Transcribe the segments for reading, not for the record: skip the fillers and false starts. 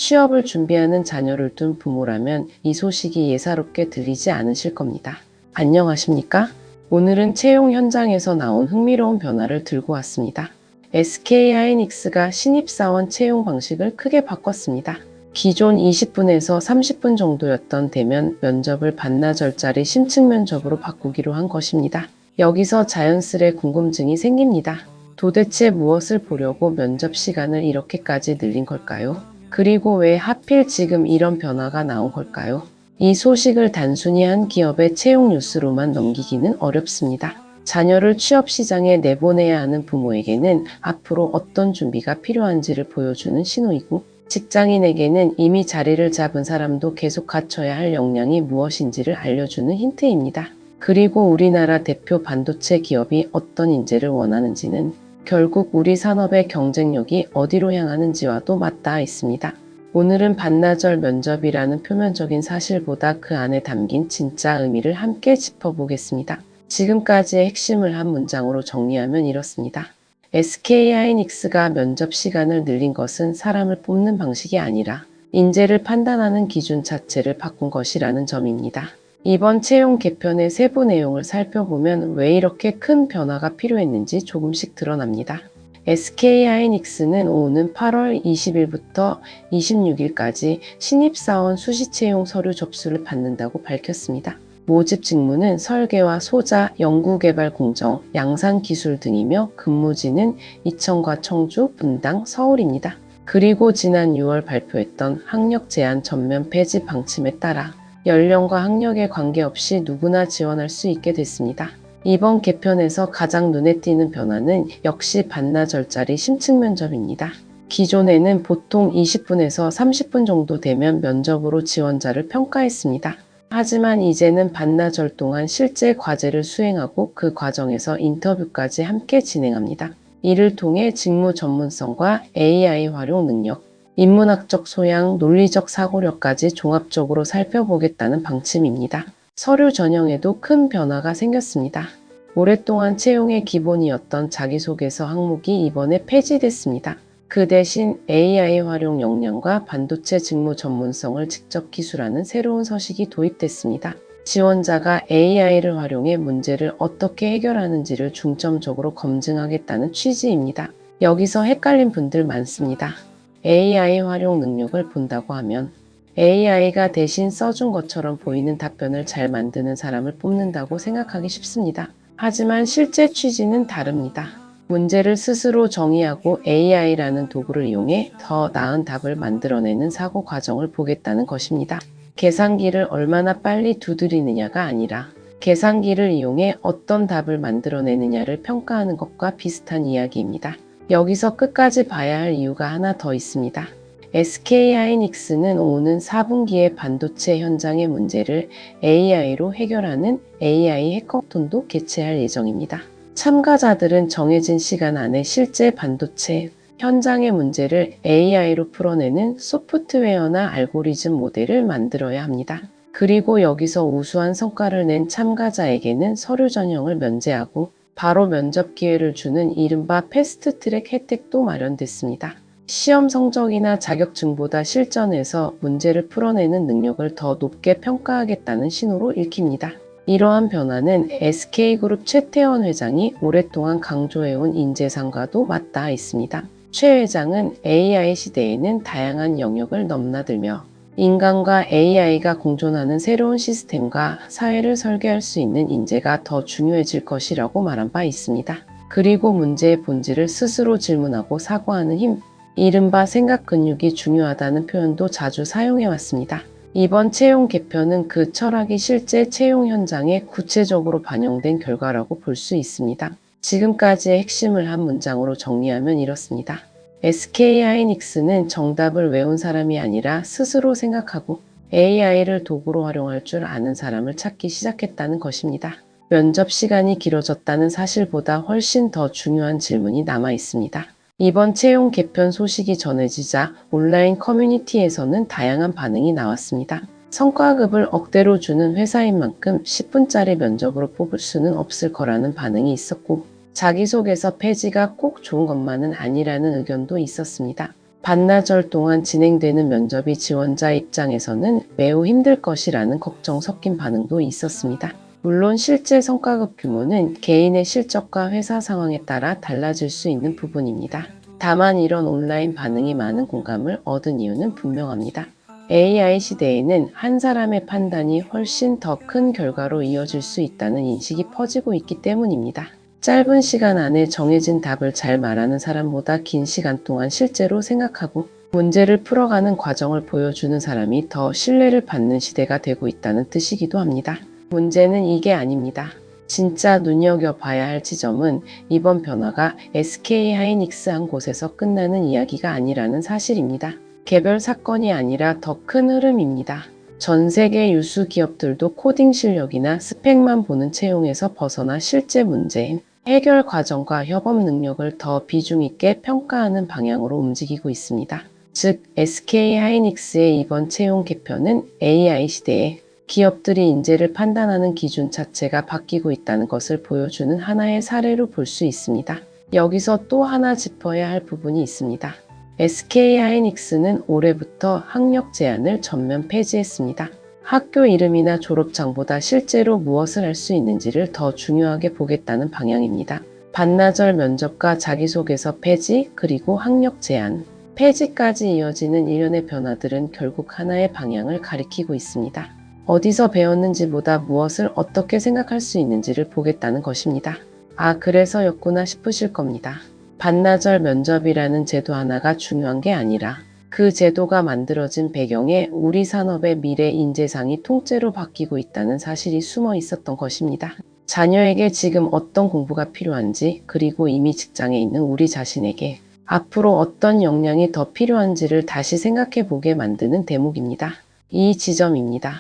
취업을 준비하는 자녀를 둔 부모라면 이 소식이 예사롭게 들리지 않으실 겁니다. 안녕하십니까? 오늘은 채용 현장에서 나온 흥미로운 변화를 들고 왔습니다. SK하이닉스가 신입사원 채용 방식을 크게 바꿨습니다. 기존 20분에서 30분 정도였던 대면 면접을 반나절짜리 심층 면접으로 바꾸기로 한 것입니다. 여기서 자연스레 궁금증이 생깁니다. 도대체 무엇을 보려고 면접 시간을 이렇게까지 늘린 걸까요? 그리고 왜 하필 지금 이런 변화가 나온 걸까요? 이 소식을 단순히 한 기업의 채용 뉴스로만 넘기기는 어렵습니다. 자녀를 취업 시장에 내보내야 하는 부모에게는 앞으로 어떤 준비가 필요한지를 보여주는 신호이고, 직장인에게는 이미 자리를 잡은 사람도 계속 갖춰야 할 역량이 무엇인지를 알려주는 힌트입니다. 그리고 우리나라 대표 반도체 기업이 어떤 인재를 원하는지는 결국 우리 산업의 경쟁력이 어디로 향하는지와도 맞닿아 있습니다. 오늘은 반나절 면접이라는 표면적인 사실보다 그 안에 담긴 진짜 의미를 함께 짚어보겠습니다. 지금까지의 핵심을 한 문장으로 정리하면 이렇습니다. SK하이닉스가 면접 시간을 늘린 것은 사람을 뽑는 방식이 아니라 인재를 판단하는 기준 자체를 바꾼 것이라는 점입니다. 이번 채용 개편의 세부 내용을 살펴보면 왜 이렇게 큰 변화가 필요했는지 조금씩 드러납니다. SK하이닉스는 오는 8월 20일부터 26일까지 신입사원 수시 채용 서류 접수를 받는다고 밝혔습니다. 모집 직무는 설계와 소자, 연구개발 공정, 양산 기술 등이며 근무지는 이천과 청주, 분당, 서울입니다. 그리고 지난 6월 발표했던 학력 제한 전면 폐지 방침에 따라 연령과 학력에 관계없이 누구나 지원할 수 있게 됐습니다. 이번 개편에서 가장 눈에 띄는 변화는 역시 반나절짜리 심층 면접입니다. 기존에는 보통 20분에서 30분 정도 되면 면접으로 지원자를 평가했습니다. 하지만 이제는 반나절 동안 실제 과제를 수행하고 그 과정에서 인터뷰까지 함께 진행합니다. 이를 통해 직무 전문성과 AI 활용 능력, 인문학적 소양, 논리적 사고력까지 종합적으로 살펴보겠다는 방침입니다. 서류 전형에도 큰 변화가 생겼습니다. 오랫동안 채용의 기본이었던 자기소개서 항목이 이번에 폐지됐습니다. 그 대신 AI 활용 역량과 반도체 직무 전문성을 직접 기술하는 새로운 서식이 도입됐습니다. 지원자가 AI를 활용해 문제를 어떻게 해결하는지를 중점적으로 검증하겠다는 취지입니다. 여기서 헷갈린 분들 많습니다. AI 활용 능력을 본다고 하면 AI가 대신 써준 것처럼 보이는 답변을 잘 만드는 사람을 뽑는다고 생각하기 쉽습니다. 하지만 실제 취지는 다릅니다. 문제를 스스로 정의하고 AI라는 도구를 이용해 더 나은 답을 만들어내는 사고 과정을 보겠다는 것입니다. 계산기를 얼마나 빨리 두드리느냐가 아니라 계산기를 이용해 어떤 답을 만들어내느냐를 평가하는 것과 비슷한 이야기입니다. 여기서 끝까지 봐야 할 이유가 하나 더 있습니다. SK하이닉스는 오는 4분기에 반도체 현장의 문제를 AI로 해결하는 AI 해커톤도 개최할 예정입니다. 참가자들은 정해진 시간 안에 실제 반도체 현장의 문제를 AI로 풀어내는 소프트웨어나 알고리즘 모델을 만들어야 합니다. 그리고 여기서 우수한 성과를 낸 참가자에게는 서류 전형을 면제하고 바로 면접 기회를 주는 이른바 패스트트랙 혜택도 마련됐습니다. 시험 성적이나 자격증보다 실전에서 문제를 풀어내는 능력을 더 높게 평가하겠다는 신호로 읽힙니다. 이러한 변화는 SK그룹 최태원 회장이 오랫동안 강조해온 인재상과도 맞닿아 있습니다. 최 회장은 AI 시대에는 다양한 영역을 넘나들며 인간과 AI가 공존하는 새로운 시스템과 사회를 설계할 수 있는 인재가 더 중요해질 것이라고 말한 바 있습니다. 그리고 문제의 본질을 스스로 질문하고 사고하는 힘, 이른바 생각 근육이 중요하다는 표현도 자주 사용해 왔습니다. 이번 채용 개편은 그 철학이 실제 채용 현장에 구체적으로 반영된 결과라고 볼 수 있습니다. 지금까지의 핵심을 한 문장으로 정리하면 이렇습니다. SK하이닉스는 정답을 외운 사람이 아니라 스스로 생각하고 AI를 도구로 활용할 줄 아는 사람을 찾기 시작했다는 것입니다. 면접 시간이 길어졌다는 사실보다 훨씬 더 중요한 질문이 남아 있습니다. 이번 채용 개편 소식이 전해지자 온라인 커뮤니티에서는 다양한 반응이 나왔습니다. 성과급을 억대로 주는 회사인 만큼 10분짜리 면접으로 뽑을 수는 없을 거라는 반응이 있었고, 자기소개서 폐지가 꼭 좋은 것만은 아니라는 의견도 있었습니다. 반나절 동안 진행되는 면접이 지원자 입장에서는 매우 힘들 것이라는 걱정 섞인 반응도 있었습니다. 물론 실제 성과급 규모는 개인의 실적과 회사 상황에 따라 달라질 수 있는 부분입니다. 다만 이런 온라인 반응이 많은 공감을 얻은 이유는 분명합니다. AI 시대에는 한 사람의 판단이 훨씬 더 큰 결과로 이어질 수 있다는 인식이 퍼지고 있기 때문입니다. 짧은 시간 안에 정해진 답을 잘 말하는 사람보다 긴 시간 동안 실제로 생각하고 문제를 풀어가는 과정을 보여주는 사람이 더 신뢰를 받는 시대가 되고 있다는 뜻이기도 합니다. 문제는 이게 아닙니다. 진짜 눈여겨봐야 할 지점은 이번 변화가 SK 하이닉스 한 곳에서 끝나는 이야기가 아니라는 사실입니다. 개별 사건이 아니라 더 큰 흐름입니다. 전 세계 유수 기업들도 코딩 실력이나 스펙만 보는 채용에서 벗어나 실제 문제인 해결 과정과 협업 능력을 더 비중 있게 평가하는 방향으로 움직이고 있습니다. 즉, SK 하이닉스의 이번 채용 개편은 AI 시대에 기업들이 인재를 판단하는 기준 자체가 바뀌고 있다는 것을 보여주는 하나의 사례로 볼 수 있습니다. 여기서 또 하나 짚어야 할 부분이 있습니다. SK 하이닉스는 올해부터 학력 제한을 전면 폐지했습니다. 학교 이름이나 졸업장보다 실제로 무엇을 할 수 있는지를 더 중요하게 보겠다는 방향입니다. 반나절 면접과 자기소개서 폐지, 그리고 학력 제한, 폐지까지 이어지는 일련의 변화들은 결국 하나의 방향을 가리키고 있습니다. 어디서 배웠는지보다 무엇을 어떻게 생각할 수 있는지를 보겠다는 것입니다. 아, 그래서였구나 싶으실 겁니다. 반나절 면접이라는 제도 하나가 중요한 게 아니라 그 제도가 만들어진 배경에 우리 산업의 미래 인재상이 통째로 바뀌고 있다는 사실이 숨어 있었던 것입니다. 자녀에게 지금 어떤 공부가 필요한지, 그리고 이미 직장에 있는 우리 자신에게 앞으로 어떤 역량이 더 필요한지를 다시 생각해 보게 만드는 대목입니다. 이 지점입니다.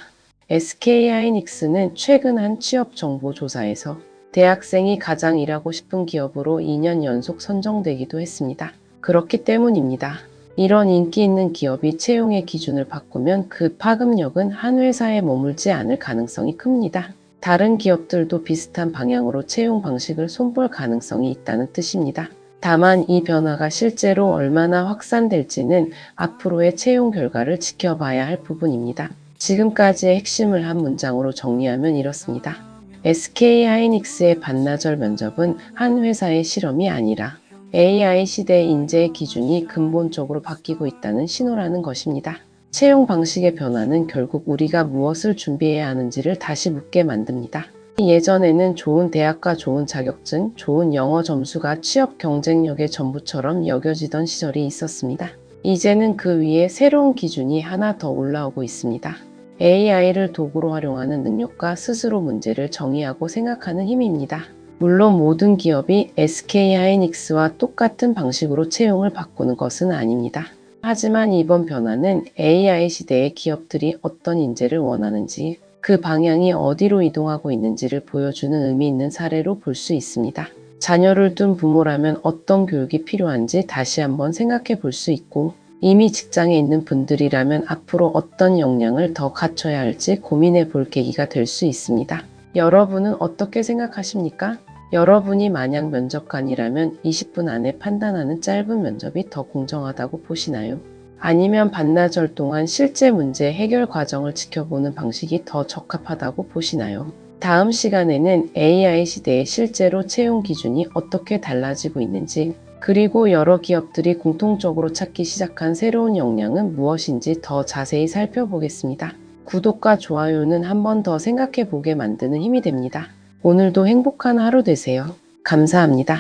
SK 하이닉스는 최근 한 취업 정보 조사에서 대학생이 가장 일하고 싶은 기업으로 2년 연속 선정되기도 했습니다. 그렇기 때문입니다. 이런 인기 있는 기업이 채용의 기준을 바꾸면 그 파급력은 한 회사에 머물지 않을 가능성이 큽니다. 다른 기업들도 비슷한 방향으로 채용 방식을 손볼 가능성이 있다는 뜻입니다. 다만 이 변화가 실제로 얼마나 확산될지는 앞으로의 채용 결과를 지켜봐야 할 부분입니다. 지금까지의 핵심을 한 문장으로 정리하면 이렇습니다. SK 하이닉스의 반나절 면접은 한 회사의 실험이 아니라 AI 시대 인재의 기준이 근본적으로 바뀌고 있다는 신호라는 것입니다. 채용 방식의 변화는 결국 우리가 무엇을 준비해야 하는지를 다시 묻게 만듭니다. 예전에는 좋은 대학과 좋은 자격증, 좋은 영어 점수가 취업 경쟁력의 전부처럼 여겨지던 시절이 있었습니다. 이제는 그 위에 새로운 기준이 하나 더 올라오고 있습니다. AI를 도구로 활용하는 능력과 스스로 문제를 정의하고 생각하는 힘입니다. 물론 모든 기업이 SK 하이닉스와 똑같은 방식으로 채용을 바꾸는 것은 아닙니다. 하지만 이번 변화는 AI 시대의 기업들이 어떤 인재를 원하는지, 그 방향이 어디로 이동하고 있는지를 보여주는 의미 있는 사례로 볼 수 있습니다. 자녀를 둔 부모라면 어떤 교육이 필요한지 다시 한번 생각해 볼 수 있고, 이미 직장에 있는 분들이라면 앞으로 어떤 역량을 더 갖춰야 할지 고민해 볼 계기가 될 수 있습니다. 여러분은 어떻게 생각하십니까? 여러분이 만약 면접관이라면 20분 안에 판단하는 짧은 면접이 더 공정하다고 보시나요? 아니면 반나절 동안 실제 문제 해결 과정을 지켜보는 방식이 더 적합하다고 보시나요? 다음 시간에는 AI 시대에 실제로 채용 기준이 어떻게 달라지고 있는지, 그리고 여러 기업들이 공통적으로 찾기 시작한 새로운 역량은 무엇인지 더 자세히 살펴보겠습니다. 구독과 좋아요는 한 번 더 생각해 보게 만드는 힘이 됩니다. 오늘도 행복한 하루 되세요. 감사합니다.